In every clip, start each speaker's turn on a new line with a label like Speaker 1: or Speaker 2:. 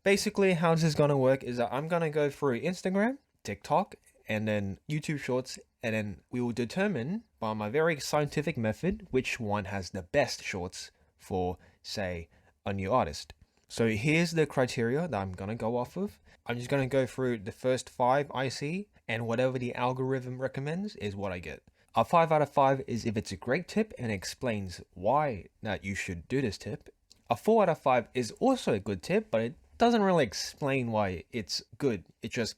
Speaker 1: Basically, how this is going to work is that I'm going to go through Instagram, TikTok, and then YouTube Shorts, and then we will determine by my very scientific method which one has the best shorts for, say, a new artist. So here's the criteria that I'm going to go off of. I'm just going to go through the first 5 I see, and whatever the algorithm recommends is what I get. A 5 out of 5 is if it's a great tip and explains why that you should do this tip. A 4 out of 5 is also a good tip, but it doesn't really explain why it's good. It just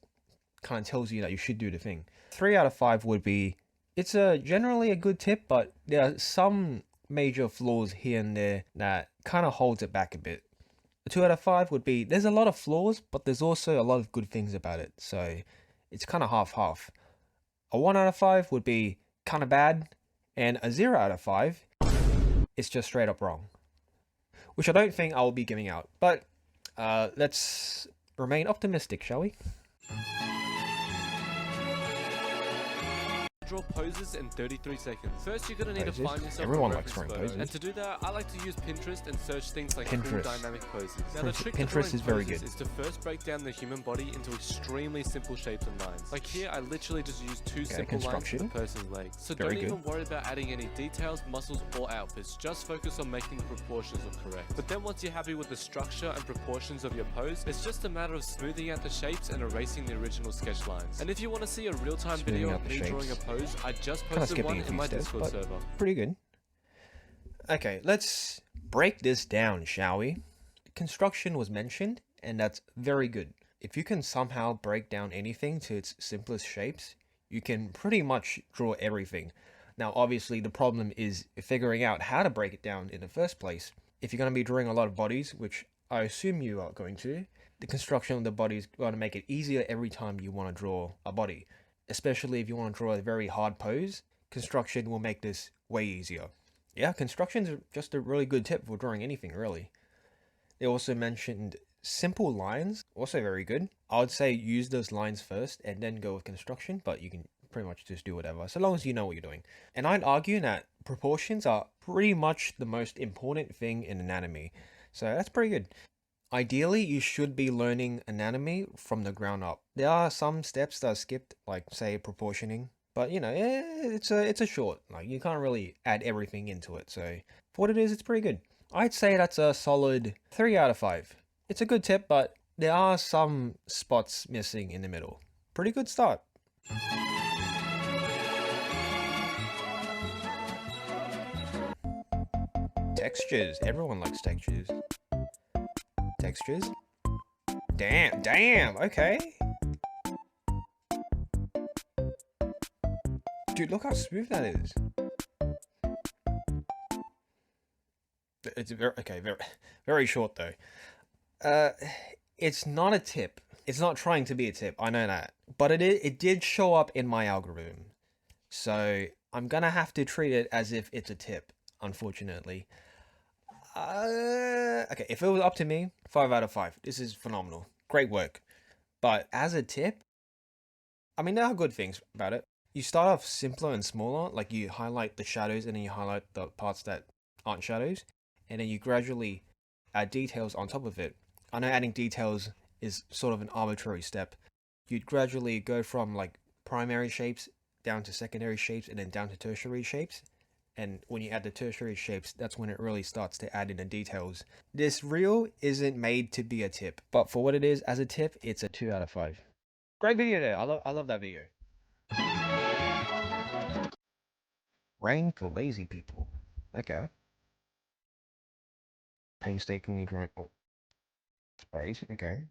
Speaker 1: kind of tells you that you should do the thing. 3 out of 5 would be, it's generally a good tip, but there are some major flaws here and there that kind of holds it back a bit. A 2 out of 5 would be, there's a lot of flaws, but there's also a lot of good things about it. So it's kind of half-half. A 1 out of 5 would be kind of bad, and a 0 out of 5 is just straight up wrong, which I don't think I'll be giving out. But let's remain optimistic, shall we?
Speaker 2: Draw poses in 33 seconds. First, you're gonna need to find yourself
Speaker 1: Everyone
Speaker 2: a
Speaker 1: likes
Speaker 2: reference
Speaker 1: drawing
Speaker 2: photo.
Speaker 1: poses.
Speaker 2: And to do that, I like to use Pinterest and search things like cool dynamic poses. Now, the trick
Speaker 1: Pinterest is very good.
Speaker 2: is to first break down the human body into extremely simple shapes and lines. Like here, I literally just use 2 simple lines for the person's legs. So don't even worry about adding any details, muscles, or outfits. Just focus on making the proportions look correct. But then once you're happy with the structure and proportions of your pose, it's just a matter of smoothing out the shapes and erasing the original sketch lines. And if you want to see a real-time video of me drawing a pose, I just posted one in my Discord server.
Speaker 1: Pretty good. Okay, let's break this down, shall we? Construction was mentioned, and that's very good. If you can somehow break down anything to its simplest shapes, you can pretty much draw everything. Now, obviously, the problem is figuring out how to break it down in the first place. If you're going to be drawing a lot of bodies, which I assume you are going to, the construction of the body is going to make it easier every time you want to draw a body. Especially if you want to draw a very hard pose, construction will make this way easier. Yeah, construction is just a really good tip for drawing anything, really. They also mentioned simple lines, also very good. I would say use those lines first and then go with construction, but you can pretty much just do whatever, so long as you know what you're doing. And I'd argue that proportions are pretty much the most important thing in anatomy, so that's pretty good. Ideally, you should be learning anatomy from the ground up. There are some steps that are skipped, like say proportioning, but you know, it's a short. Like you can't really add everything into it. So for what it is, it's pretty good. I'd say that's a solid 3 out of 5. It's a good tip, but there are some spots missing in the middle. Pretty good start. Textures. Everyone likes textures. Textures. Damn, okay. Dude, look how smooth that is. It's very short though. It's not a tip. It's not trying to be a tip, I know that. But it did show up in my algorithm. So I'm gonna have to treat it as if it's a tip, unfortunately. Okay, if it was up to me, 5 out of 5. This is phenomenal. Great work. But as a tip, I mean, there are good things about it. You start off simpler and smaller, like you highlight the shadows and then you highlight the parts that aren't shadows, and then you gradually add details on top of it. I know adding details is sort of an arbitrary step. You'd gradually go from like primary shapes down to secondary shapes and then down to tertiary shapes. And when you add the tertiary shapes, that's when it really starts to add in the details. This reel isn't made to be a tip, but for what it is as a tip, it's a 2 out of 5. Great video there. I love that video. Rain for lazy people. Okay. Painstakingly drawn space. Okay.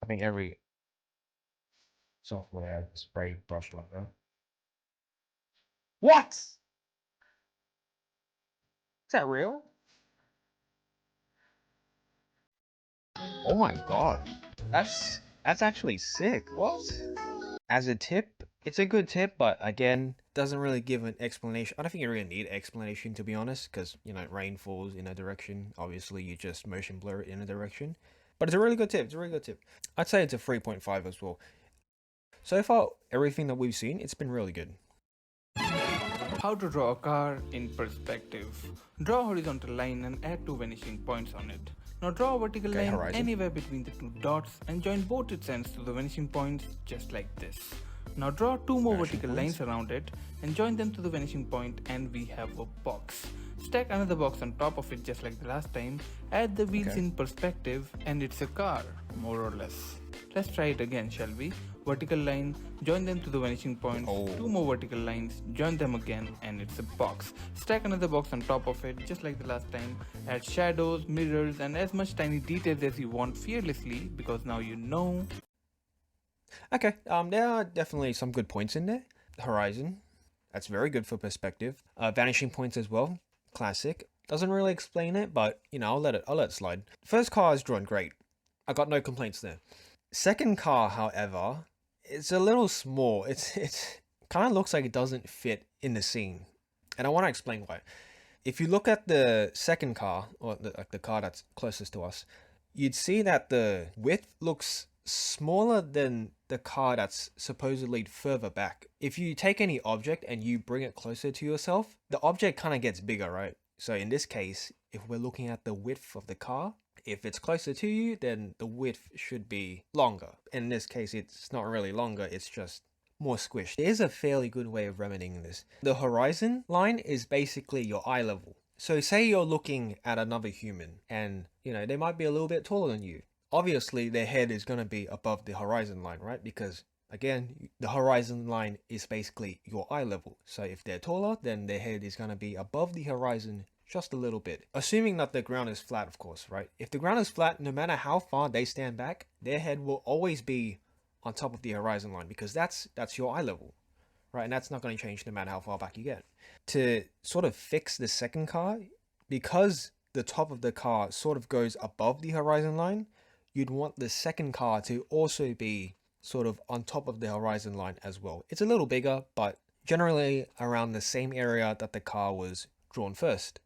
Speaker 1: I think every software has a spray brush like that. What? Is that real? Oh my god. That's actually sick. What? As a tip, it's a good tip, but again, doesn't really give an explanation. I don't think you really need an explanation, to be honest, because, you know, rain falls in a direction. Obviously, you just motion blur it in a direction. But it's a really good tip. It's a really good tip. I'd say it's a 3.5 as well. So far, everything that we've seen, it's been really good.
Speaker 3: How to draw a car in perspective. Draw a horizontal line and add 2 vanishing points on it. Now draw a vertical line
Speaker 1: horizon.
Speaker 3: anywhere between the two dots and join both its ends to the vanishing points just like this. Now draw two more vertical lines around it and join them to the vanishing point, and we have a box. Stack another box on top of it just like the last time, add the wheels in perspective, and it's a car, more or less. Let's try it again, shall we? Vertical line, join them to the vanishing point, two more vertical lines, join them again, and it's a box. Stack another box on top of it just like the last time, add shadows, mirrors, and as much tiny details as you want fearlessly, because now you know.
Speaker 1: Okay, there are definitely some good points in there. Horizon, that's very good for perspective. Vanishing points as well, classic. Doesn't really explain it, but you know, I'll let it slide. First car is drawn great. I got no complaints there. Second car, however, it's a little small. It's kind of looks like it doesn't fit in the scene, and I want to explain why. If you look at the second car, or the car that's closest to us, you'd see that the width looks smaller than the car that's supposedly further back. If you take any object and you bring it closer to yourself, the object kind of gets bigger, right? So in this case, if we're looking at the width of the car, if it's closer to you, then the width should be longer. In this case, it's not really longer, it's just more squished. There's a fairly good way of remedying this. The horizon line is basically your eye level. So say you're looking at another human and, you know, they might be a little bit taller than you. Obviously, their head is going to be above the horizon line, right? Because, again, the horizon line is basically your eye level. So if they're taller, then their head is going to be above the horizon just a little bit. Assuming that the ground is flat, of course, right? If the ground is flat, no matter how far they stand back, their head will always be on top of the horizon line, because that's your eye level, right? And that's not going to change no matter how far back you get. To sort of fix the second car, because the top of the car sort of goes above the horizon line, you'd want the second car to also be sort of on top of the horizon line as well. It's a little bigger, but generally around the same area that the car was drawn first.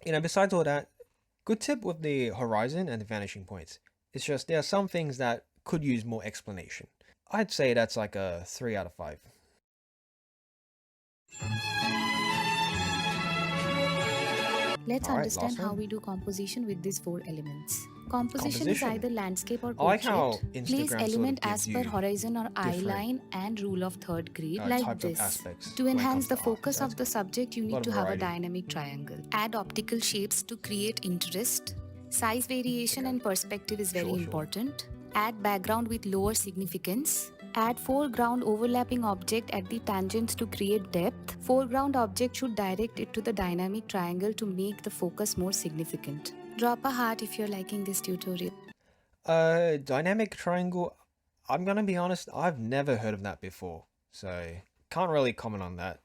Speaker 1: You know, besides all that, good tip with the horizon and the vanishing points. It's just there are some things that could use more explanation. I'd say that's like a 3 out of 5.
Speaker 4: Let's understand how we do composition with these 4 elements. Composition is either landscape or portrait. Place element as per horizon or eye line and rule of third grade like this. To enhance the focus of the subject, you need to have a dynamic triangle. Add optical shapes to create interest. Size variation and perspective is very important. Add background with lower significance. Add foreground overlapping object at the tangents to create depth. Foreground object should direct it to the dynamic triangle to make the focus more significant. Drop a heart if you're liking this tutorial.
Speaker 1: Dynamic triangle, I'm gonna be honest, I've never heard of that before, so can't really comment on that.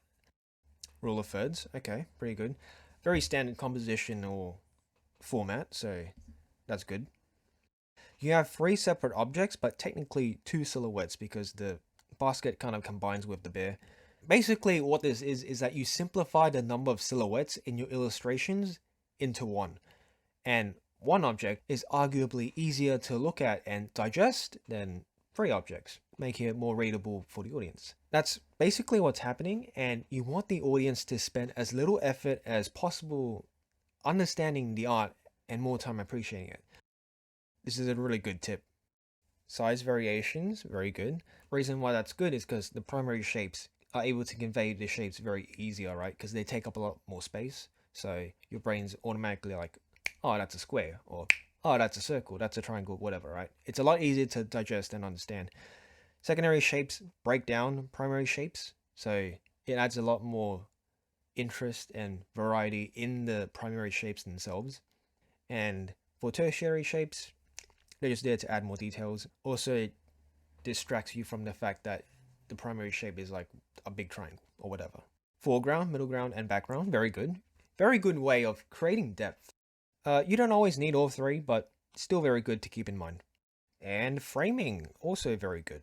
Speaker 1: Rule of thirds, okay, pretty good. Very standard composition or format, so that's good. You have 3 separate objects, but technically 2 silhouettes because the basket kind of combines with the bear. Basically what this is that you simplify the number of silhouettes in your illustrations into one. And one object is arguably easier to look at and digest than 3 objects, making it more readable for the audience. That's basically what's happening, and you want the audience to spend as little effort as possible understanding the art and more time appreciating it. This is a really good tip. Size variations, very good. Reason why that's good is because the primary shapes are able to convey the shapes very easier, right? Because they take up a lot more space. So your brain's automatically like, oh, that's a square, or oh, that's a circle, that's a triangle, whatever, right? It's a lot easier to digest and understand. Secondary shapes break down primary shapes, so it adds a lot more interest and variety in the primary shapes themselves. And for tertiary shapes, they're just there to add more details. Also, it distracts you from the fact that the primary shape is like a big triangle or whatever. Foreground, middle ground, and background, very good. Very good way of creating depth. You don't always need all 3, but still very good to keep in mind. And framing, also very good.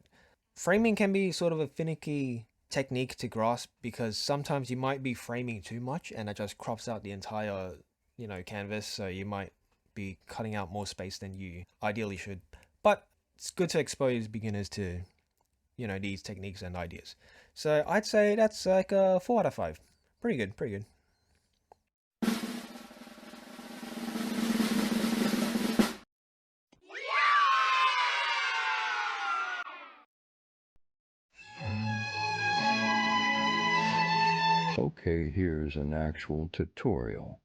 Speaker 1: Framing can be sort of a finicky technique to grasp because sometimes you might be framing too much and it just crops out the entire, canvas, so you might be cutting out more space than you ideally should. But it's good to expose beginners to, these techniques and ideas. So I'd say that's like a 4 out of 5. Pretty good, pretty good.
Speaker 5: Okay, here's an actual tutorial.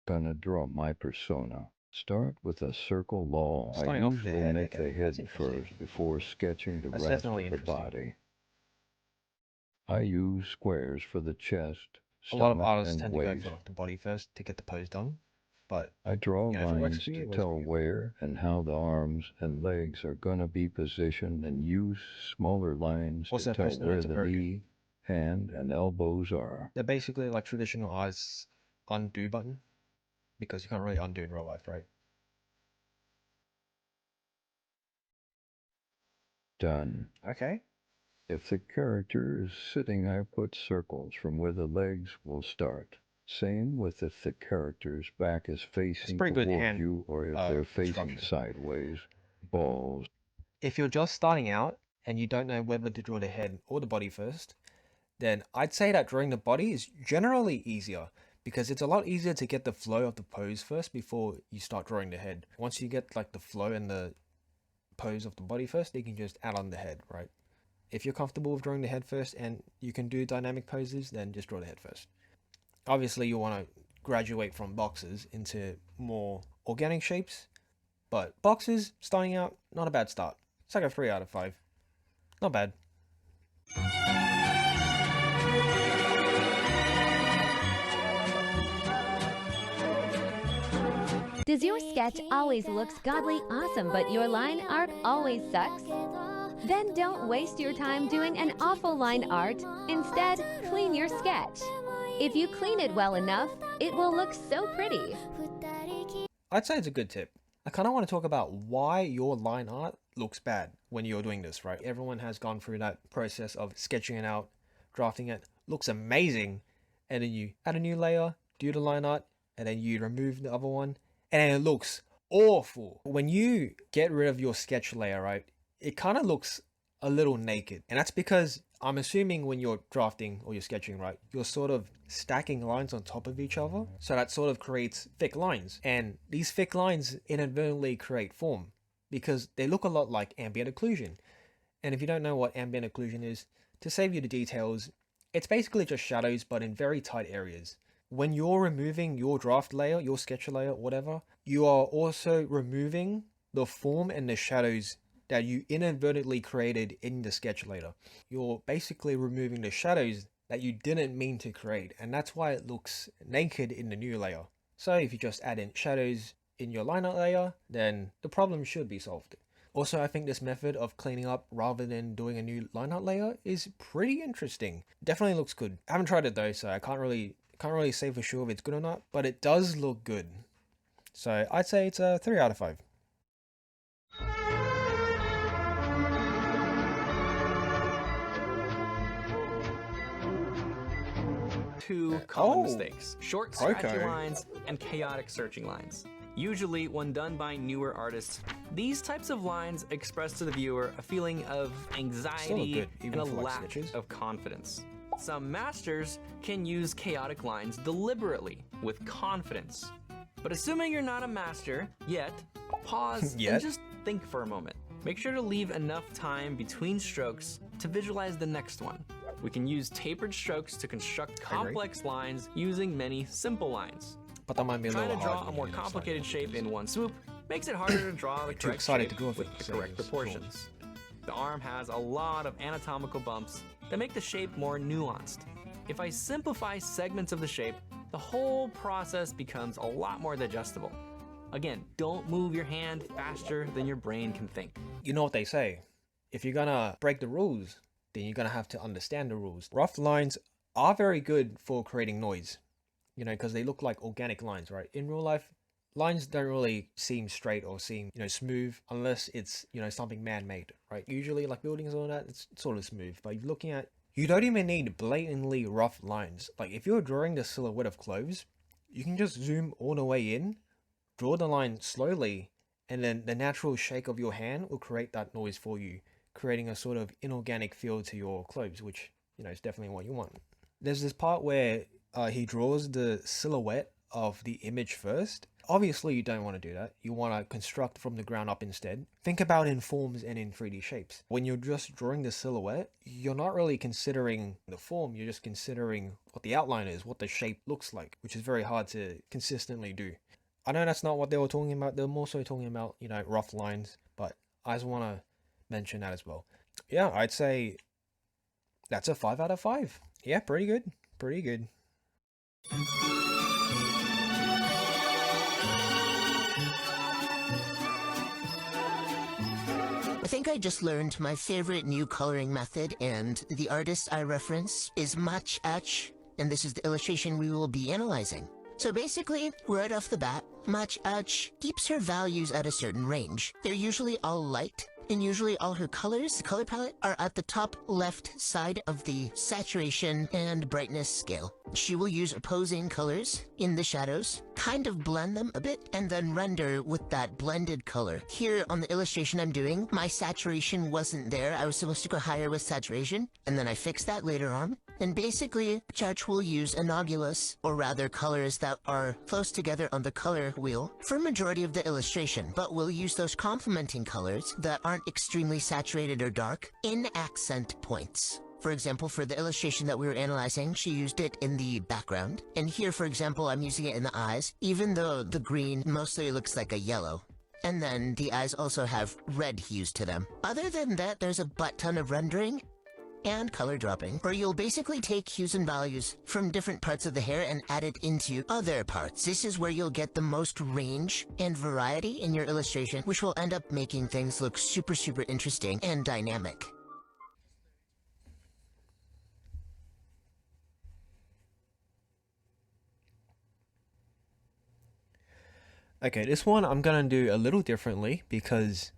Speaker 5: Gonna draw my persona. Start with a circle law. I usually make the head first before sketching the rest of the body. I use squares for the chest,
Speaker 1: a lot of
Speaker 5: stomach,
Speaker 1: artists
Speaker 5: and
Speaker 1: tend to
Speaker 5: waist.
Speaker 1: go for the body first to get the pose done, but
Speaker 5: I draw
Speaker 1: you know, if it works
Speaker 5: lines
Speaker 1: for you,
Speaker 5: to
Speaker 1: it works
Speaker 5: tell
Speaker 1: for you.
Speaker 5: where and how the arms and legs are gonna be positioned, and use smaller lines
Speaker 1: What's
Speaker 5: to
Speaker 1: that
Speaker 5: tell
Speaker 1: post
Speaker 5: where
Speaker 1: notes
Speaker 5: the
Speaker 1: are very good.
Speaker 5: knee, hand, and elbows are.
Speaker 1: They're basically like traditional artists undo button, because you can't really undo in real life, right?
Speaker 5: Done.
Speaker 1: Okay.
Speaker 5: If the character is sitting, I put circles from where the legs will start. Same with if the character's back is facing toward you, or if they're facing sideways. Balls.
Speaker 1: If you're just starting out and you don't know whether to draw the head or the body first, then I'd say that drawing the body is generally easier, because it's a lot easier to get the flow of the pose first before you start drawing the head. Once you get like the flow and the pose of the body first, you can just add on the head, right? If you're comfortable with drawing the head first and you can do dynamic poses, then just draw the head first. Obviously, you want to graduate from boxes into more organic shapes, but boxes, starting out, not a bad start. It's like a 3 out of 5. Not bad.
Speaker 6: Does your sketch always looks godly awesome, but your line art always sucks? Then don't waste your time doing an awful line art. Instead, clean your sketch. If you clean it well enough, it will look so pretty.
Speaker 1: I'd say it's a good tip. I kind of want to talk about why your line art looks bad when you're doing this, right? Everyone has gone through that process of sketching it out, drafting it, looks amazing, and then you add a new layer, do the line art, and then you remove the other one, and then it looks awful. When you get rid of your sketch layer, right, it kind of looks a little naked. And that's because I'm assuming when you're drafting or you're sketching, right, you're sort of stacking lines on top of each other. So that sort of creates thick lines. And these thick lines inadvertently create form because they look a lot like ambient occlusion. And if you don't know what ambient occlusion is, to save you the details, it's basically just shadows, but in very tight areas. When you're removing your draft layer, your sketch layer, whatever, you are also removing the form and the shadows that you inadvertently created in the sketch layer. You're basically removing the shadows that you didn't mean to create, and that's why it looks naked in the new layer. So if you just add in shadows in your line art layer, then the problem should be solved. Also, I think this method of cleaning up rather than doing a new line art layer is pretty interesting. Definitely looks good. I haven't tried it though, so I can't really say for sure if it's good or not, but it does look good. So I'd say it's a 3 out of 5.
Speaker 7: Two common mistakes: short, scratchy lines and chaotic searching lines. Usually, when done by newer artists, these types of lines express to the viewer a feeling of anxiety and a lack of confidence. Some masters can use chaotic lines deliberately with confidence. But assuming you're not a master yet, pause and just think for a moment. Make sure to leave enough time between strokes to visualize the next one. We can use tapered strokes to construct complex lines using many simple lines.
Speaker 1: But that might be a little
Speaker 7: hard. Trying to draw a more complicated shape in one swoop makes it harder to draw the correct shape with the correct proportions. The arm has a lot of anatomical bumps that make the shape more nuanced. If I simplify segments of the shape, the whole process becomes a lot more digestible. Again, don't move your hand faster than your brain can think.
Speaker 1: You know what they say, if you're gonna break the rules, then you're gonna have to understand the rules. Rough lines are very good for creating noise, you know, because they look like organic lines, right? In real life, lines don't really seem straight or seem, you know, smooth unless it's, you know, something man-made, right? Usually like buildings and all that, it's sort of smooth, but you're looking at, you don't even need blatantly rough lines. Like if you're drawing the silhouette of clothes, you can just zoom all the way in, draw the line slowly, and then the natural shake of your hand will create that noise for you, creating a sort of inorganic feel to your clothes, which, you know, is definitely what you want. There's this part where he draws the silhouette of the image first, Obviously, you don't want to do that. You want to construct from the ground up instead. Think about in forms and in 3D shapes. When you're just drawing the silhouette, you're not really considering the form, you're just considering what the outline is, what the shape looks like, which is very hard to consistently do. I know that's not what they were talking about. They're more so talking about, you know, rough lines, but I just want to mention that as well. Yeah, I'd say that's a 5 out of 5. Yeah, pretty good. Pretty good.
Speaker 8: I think I just learned my favorite new coloring method, and the artist I reference is Mach Ach, and this is the illustration we will be analyzing. So basically, right off the bat, Mach Ach keeps her values at a certain range. They're usually all light, and usually all her colors, the color palette, are at the top left side of the saturation and brightness scale. She will use opposing colors in the shadows, kind of blend them a bit, and then render with that blended color. Here on the illustration I'm doing, my saturation wasn't there. I was supposed to go higher with saturation, and then I fixed that later on. And basically, Church will use anomalous, or rather colors that are close together on the color wheel, for majority of the illustration, but we'll use those complementing colors that aren't extremely saturated or dark in accent points. For example, for the illustration that we were analyzing, she used it in the background. And here, for example, I'm using it in the eyes, even though the green mostly looks like a yellow. And then the eyes also have red hues to them. Other than that, there's a butt ton of rendering and color dropping, where you'll basically take hues and values from different parts of the hair and add it into other parts. This is where you'll get the most range and variety in your illustration, which will end up making things look super, super interesting and dynamic.
Speaker 1: Okay, this one I'm gonna do a little differently because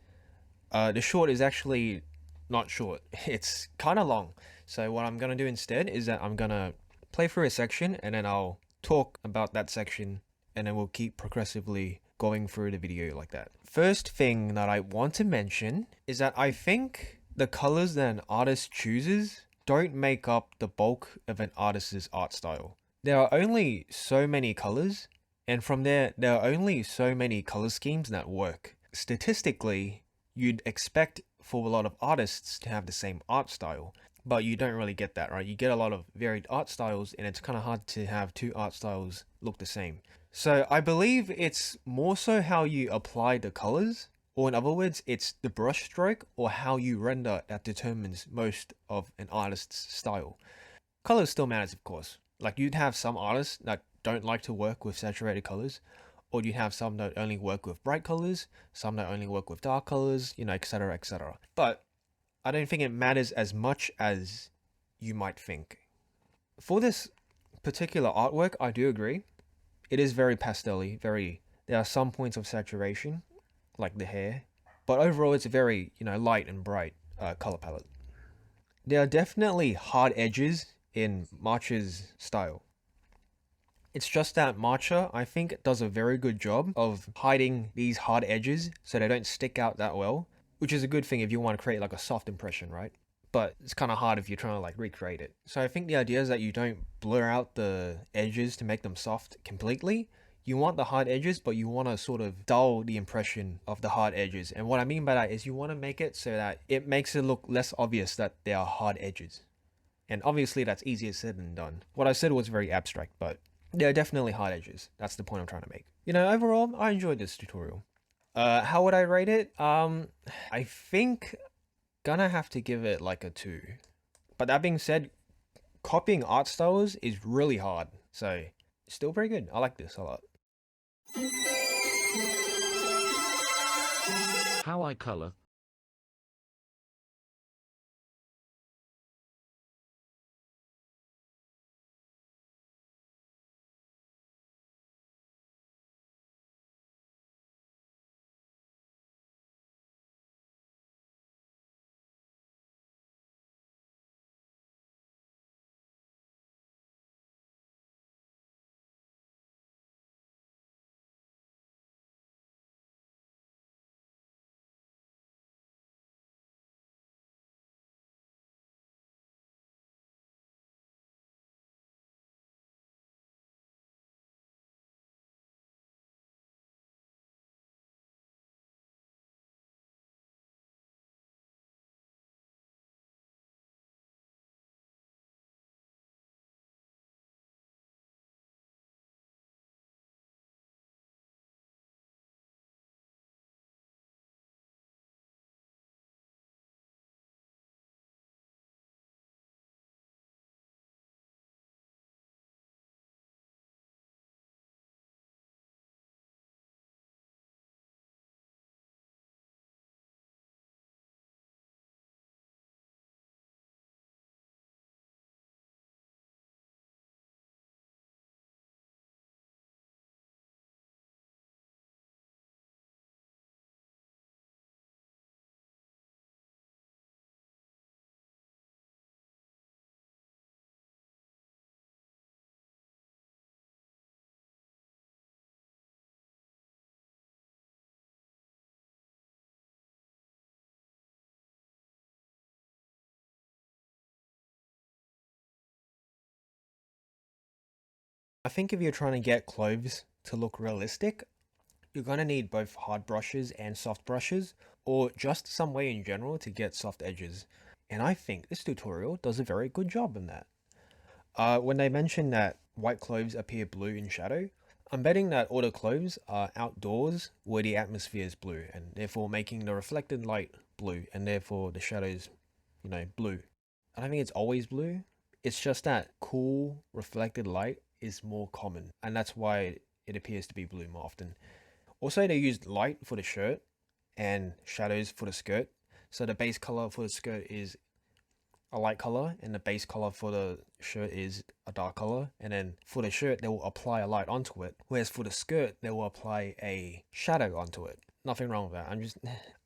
Speaker 1: the short is actually not short. It's kind of long. So what I'm gonna do instead is that I'm gonna play through a section and then I'll talk about that section and then we'll keep progressively going through the video like that. First thing that I want to mention is that I think the colors that an artist chooses don't make up the bulk of an artist's art style. There are only so many colors, and from there are only so many color schemes that work. Statistically, you'd expect for a lot of artists to have the same art style, but you don't really get that, right? You get a lot of varied art styles and it's kind of hard to have two art styles look the same. So I believe it's more so how you apply the colors, or in other words, it's the brush stroke or how you render that determines most of an artist's style. Colors still matters, of course. Like you'd have some artists that don't like to work with saturated colors, or you have some that only work with bright colors, some that only work with dark colors, you know, etc, etc. But I don't think it matters as much as you might think. For this particular artwork, I do agree. It is very pastel-y, there are some points of saturation, like the hair, but overall it's a very, you know, light and bright color palette. There are definitely hard edges in Mach's style. It's just that Matcha, I think, does a very good job of hiding these hard edges so they don't stick out that well, which is a good thing if you want to create like a soft impression, right? But it's kind of hard if you're trying to like recreate it. So I think the idea is that you don't blur out the edges to make them soft completely. You want the hard edges, but you want to sort of dull the impression of the hard edges. And what I mean by that is you want to make it so that it makes it look less obvious that there are hard edges. And obviously that's easier said than done. What I said was very abstract, but there are definitely hard edges. That's the point I'm trying to make. You know, overall, I enjoyed this tutorial. How would I rate it? I think gonna have to give it like a 2. But that being said, copying art styles is really hard. So, still pretty good. I like this a lot.
Speaker 9: How I color.
Speaker 1: I think if you're trying to get clothes to look realistic, you're going to need both hard brushes and soft brushes, or just some way in general to get soft edges. And I think this tutorial does a very good job in that. When they mention that white clothes appear blue in shadow, I'm betting that all the clothes are outdoors where the atmosphere is blue, and therefore making the reflected light blue, and therefore the shadows, you know, blue. I don't think it's always blue. It's just that cool reflected light is more common, and that's why it appears to be blue more often. Also, they used light for the shirt and shadows for the skirt. So the base color for the skirt is a light color, and the base color for the shirt is a dark color. And then for the shirt, they will apply a light onto it, whereas for the skirt, they will apply a shadow onto it. Nothing wrong with that.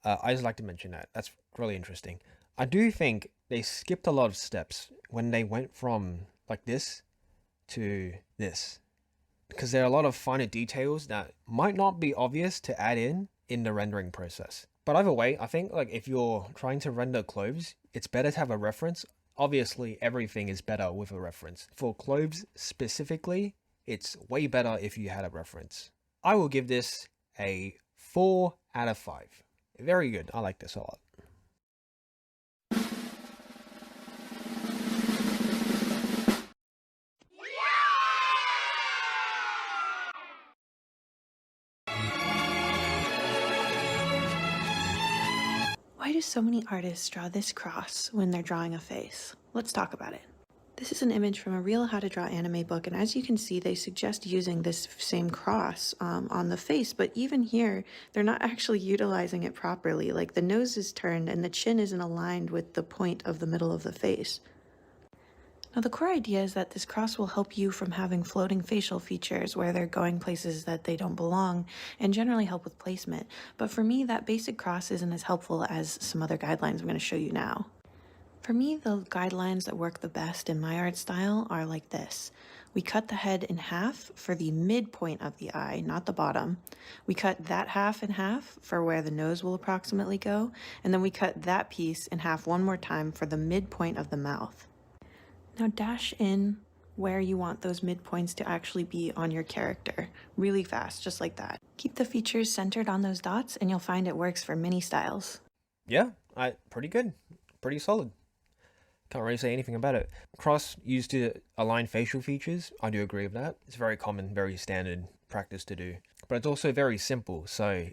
Speaker 1: I just like to mention that. That's really interesting. I do think they skipped a lot of steps when they went from like this to this, because there are a lot of finer details that might not be obvious to add in the rendering process. But either way, I think like if you're trying to render clothes, it's better to have a reference. Obviously, everything is better with a reference. For clothes specifically, it's way better if you had a reference. I will give this a 4 out of 5. Very good. I like this a lot.
Speaker 9: Why do so many artists draw this cross when they're drawing a face? Let's talk about it. This is an image from a real How to Draw Anime book, and as you can see, they suggest using this same cross on the face, but even here, they're not actually utilizing it properly. Like, the nose is turned and the chin isn't aligned with the point of the middle of the face. Now, the core idea is that this cross will help you from having floating facial features where they're going places that they don't belong, and generally help with placement. But for me, that basic cross isn't as helpful as some other guidelines I'm going to show you now. For me, the guidelines that work the best in my art style are like this. We cut the head in half for the midpoint of the eye, not the bottom. We cut that half in half for where the nose will approximately go, and then we cut that piece in half one more time for the midpoint of the mouth. Now dash in where you want those midpoints to actually be on your character, really fast, just like that. Keep the features centered on those dots and you'll find it works for many styles.
Speaker 1: Yeah, pretty good, pretty solid. Can't really say anything about it. Cross used to align facial features, I do agree with that. It's very common, very standard practice to do. But it's also very simple, so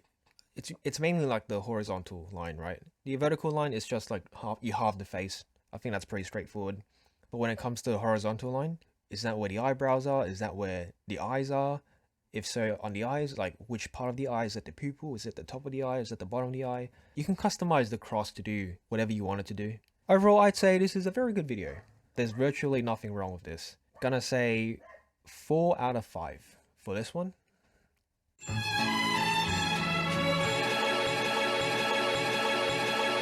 Speaker 1: it's mainly like the horizontal line, right? The vertical line is just like you halve the face. I think that's pretty straightforward. But when it comes to the horizontal line, is that where the eyebrows are? Is that where the eyes are? If so, on the eyes, like which part of the eye? Is it the pupil? Is it the top of the eye? Is it the bottom of the eye? You can customize the cross to do whatever you want it to do. Overall, I'd say this is a very good video. There's virtually nothing wrong with this. Gonna say 4 out of 5 for this one.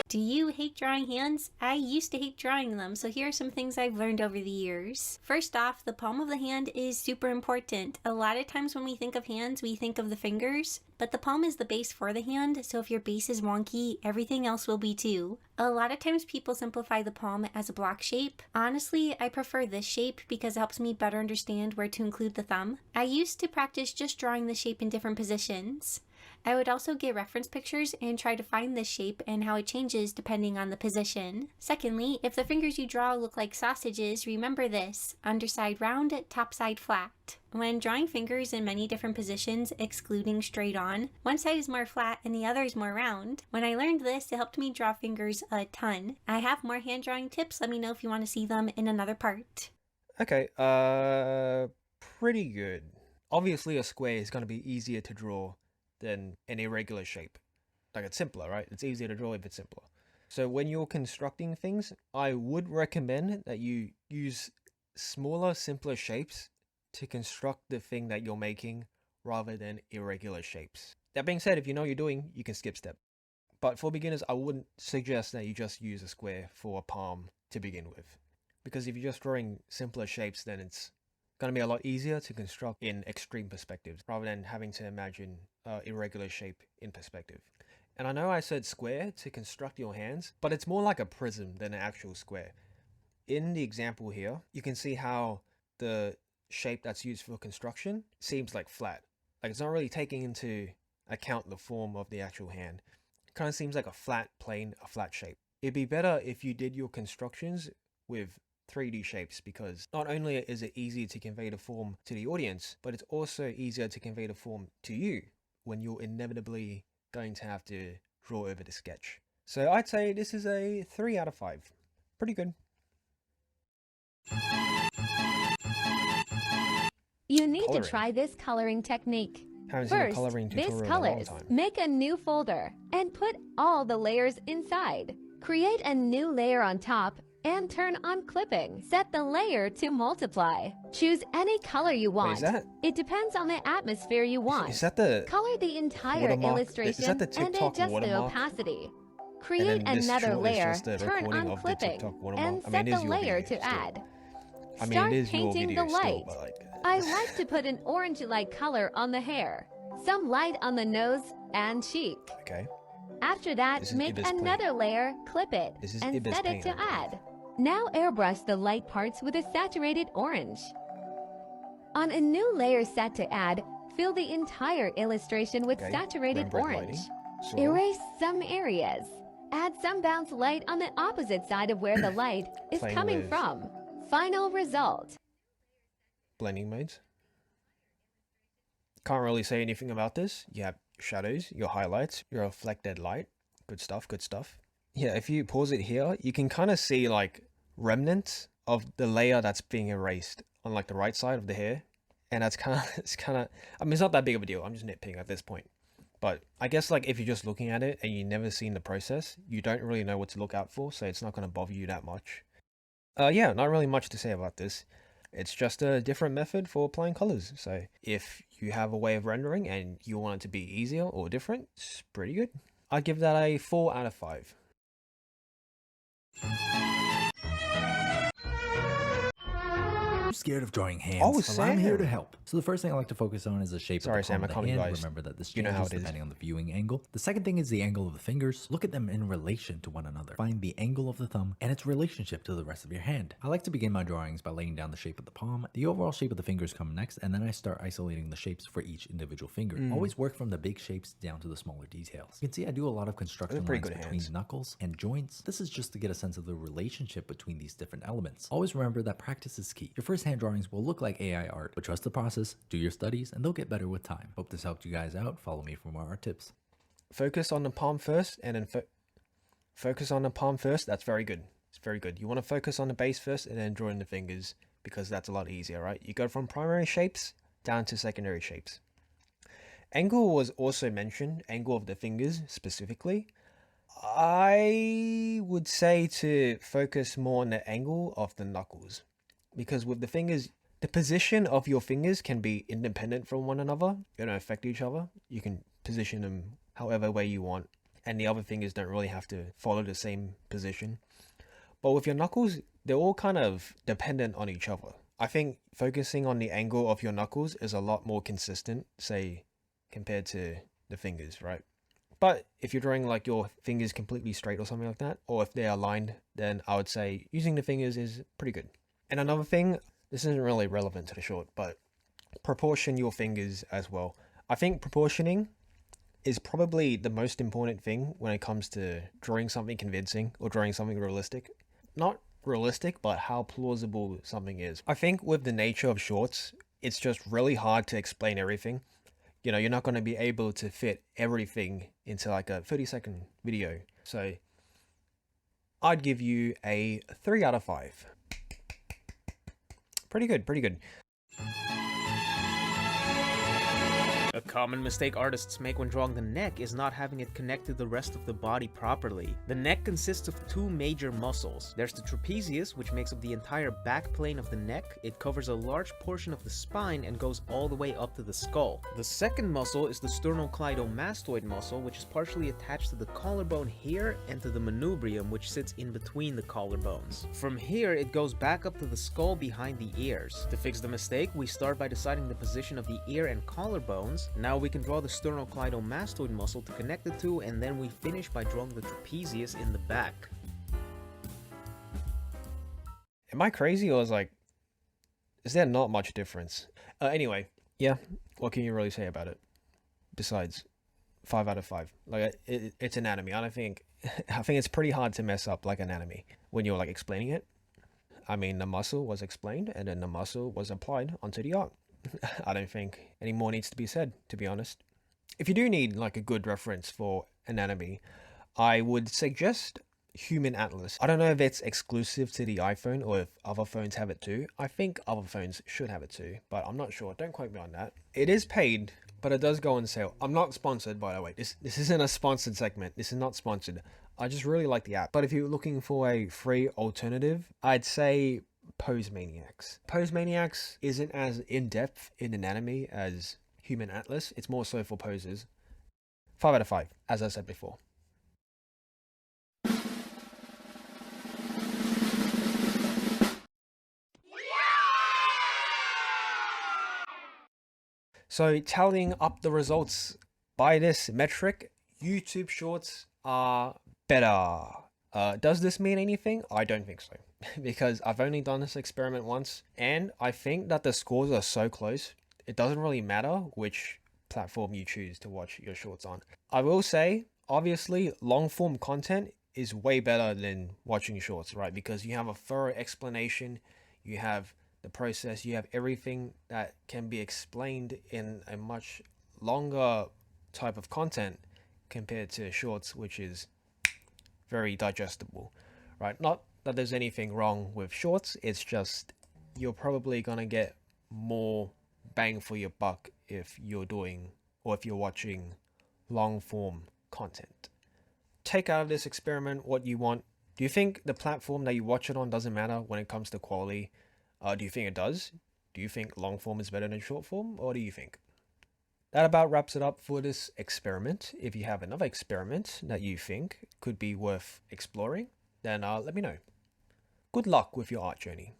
Speaker 10: Do you hate drawing hands? I used to hate drawing them, so here are some things I've learned over the years. First off, the palm of the hand is super important. A lot of times when we think of hands, we think of the fingers, but the palm is the base for the hand, so if your base is wonky, everything else will be too. A lot of times people simplify the palm as a block shape. Honestly, I prefer this shape because it helps me better understand where to include the thumb. I used to practice just drawing the shape in different positions. I would also get reference pictures and try to find this shape and how it changes depending on the position. Secondly, if the fingers you draw look like sausages, remember this: underside round, top side flat. When drawing fingers in many different positions, excluding straight on, one side is more flat and the other is more round. When I learned this, it helped me draw fingers a ton. I have more hand drawing tips. Let me know if you want to see them in another part.
Speaker 1: Okay, pretty good. Obviously a square is going to be easier to draw than an irregular shape. Like, it's simpler, right? It's easier to draw if it's simpler. So when you're constructing things, I would recommend that you use smaller, simpler shapes to construct the thing that you're making rather than irregular shapes. That being said, if you know what you're doing, you can skip step. But for beginners, I wouldn't suggest that you just use a square for a palm to begin with. Because if you're just drawing simpler shapes, then it's going to be a lot easier to construct in extreme perspectives rather than having to imagine irregular shape in perspective. And I know I said square to construct your hands, but it's more like a prism than an actual square. In the example here, you can see how the shape that's used for construction seems like flat. Like it's not really taking into account the form of the actual hand. It kind of seems like a flat plane, a flat shape. It'd be better if you did your constructions with 3D shapes, because not only is it easier to convey the form to the audience, but it's also easier to convey the form to you when you're inevitably going to have to draw over the sketch. So I'd say this is a 3 out of 5. Pretty good.
Speaker 6: You need to try this coloring technique. First, base colors. Make a new folder and put all the layers inside. Create a new layer on top and turn on clipping. Set the layer to multiply. Choose any color you want. It depends on the atmosphere you want.
Speaker 1: Is that the
Speaker 6: color the entire illustration and adjust the opacity. Create another layer, turn on clipping, and set the layer to add. Start painting the light. I like to put an orange-like color on the hair, some light on the nose and cheek.
Speaker 1: Okay.
Speaker 6: After that, make another layer, clip it, and set it to add. Now airbrush the light parts with a saturated orange. On a new layer set to add, fill the entire illustration with saturated orange. Erase some areas. Add some bounce light on the opposite side of where the light is coming from. Final result.
Speaker 1: Blending modes. Can't really say anything about this. You have shadows, your highlights, your reflected light. Good stuff, good stuff. Yeah, if you pause it here, you can kind of see like remnants of the layer that's being erased on like the right side of the hair. And that's kind of, I mean, it's not that big of a deal. I'm just nitpicking at this point. But I guess like if you're just looking at it and you've never seen the process, you don't really know what to look out for. So it's not going to bother you that much. Yeah, not really much to say about this. It's just a different method for applying colors. So if you have a way of rendering and you want it to be easier or different, it's pretty good. I'd give that a 4 out of 5.
Speaker 11: Scared of drawing hands. Well, I'm here to help. So the first thing I like to focus on is the shape of the palm of the hand. Remember that this changes depending on the viewing angle. The second thing is the angle of the fingers. Look at them in relation to one another. Find the angle of the thumb and its relationship to the rest of your hand. I like to begin my drawings by laying down the shape of the palm. The overall shape of the fingers come next, and then I start isolating the shapes for each individual finger. Always work from the big shapes down to the smaller details. You can see I do a lot of construction lines between knuckles and joints. This is just to get a sense of the relationship between these different elements. Always remember that practice is key. Your first hand drawings will look like AI art, but trust the process, do your studies, and they'll get better with time. Hope this helped you guys out. Follow me for more art tips.
Speaker 1: Focus on the palm first, and then focus on the palm first. That's very good. It's very good. You want to focus on the base first and then draw in the fingers, because that's a lot easier, right? You go from primary shapes down to secondary shapes. Angle was also mentioned, angle of the fingers specifically. I would say to focus more on the angle of the knuckles, because with the fingers, the position of your fingers can be independent from one another. They don't affect each other. You can position them however way you want, and the other fingers don't really have to follow the same position. But with your knuckles, they're all kind of dependent on each other. I think focusing on the angle of your knuckles is a lot more consistent, say, compared to the fingers, right? But if you're drawing like your fingers completely straight or something like that, or if they're aligned, then I would say using the fingers is pretty good. And another thing, this isn't really relevant to the short, but proportion your fingers as well. I think proportioning is probably the most important thing when it comes to drawing something convincing or drawing something realistic. Not realistic, but how plausible something is. I think with the nature of shorts, it's just really hard to explain everything. You know, you're not going to be able to fit everything into like a 30-second video. So I'd give you a 3 out of 5. Pretty good, pretty good.
Speaker 12: A common mistake artists make when drawing the neck is not having it connect to the rest of the body properly. The neck consists of two major muscles. There's the trapezius, which makes up the entire back plane of the neck. It covers a large portion of the spine and goes all the way up to the skull. The second muscle is the sternocleidomastoid muscle, which is partially attached to the collarbone here and to the manubrium, which sits in between the collarbones. From here, it goes back up to the skull behind the ears. To fix the mistake, we start by deciding the position of the ear and collarbones. Now we can draw the sternocleidomastoid muscle to connect the two, and then we finish by drawing the trapezius in the back.
Speaker 1: Am I crazy, or is like Is there not much difference? Anyway, yeah, what can you really say about it? Besides, 5 out of 5. Like, it's anatomy. I think it's pretty hard to mess up like anatomy when you're like explaining it. I mean, the muscle was explained and then the muscle was applied onto the art. I don't think any more needs to be said, to be honest. If you do need like a good reference for anatomy, I would suggest Human Atlas. I don't know if it's exclusive to the iPhone or if other phones have it too. I think other phones should have it too, but I'm not sure. Don't quote me on that. It is paid, but it does go on sale. I'm not sponsored, by the way. This isn't a sponsored segment. This is not sponsored. I just really like the app. But if you're looking for a free alternative, I'd say Pose Maniacs. Pose Maniacs isn't as in-depth in anatomy as Human Atlas. It's more so for poses. 5 out of 5, as I said before. So tallying up the results by this metric, YouTube Shorts are better. Does this mean anything? I don't think so, because I've only done this experiment once, and I think that the scores are so close, it doesn't really matter which platform you choose to watch your shorts on. I will say, obviously, long form content is way better than watching shorts, right? Because you have a thorough explanation, you have the process, you have everything that can be explained in a much longer type of content compared to shorts, which is very digestible, right? Not that there's anything wrong with shorts, it's just you're probably gonna get more bang for your buck if you're doing or if you're watching long form content. Take out of this experiment what you want. Do you think the platform that you watch it on doesn't matter when it comes to quality? Do you think it does? Do you think long form is better than short form? Or do you think? That about wraps it up for this experiment. If you have another experiment that you think could be worth exploring, then let me know. Good luck with your art journey.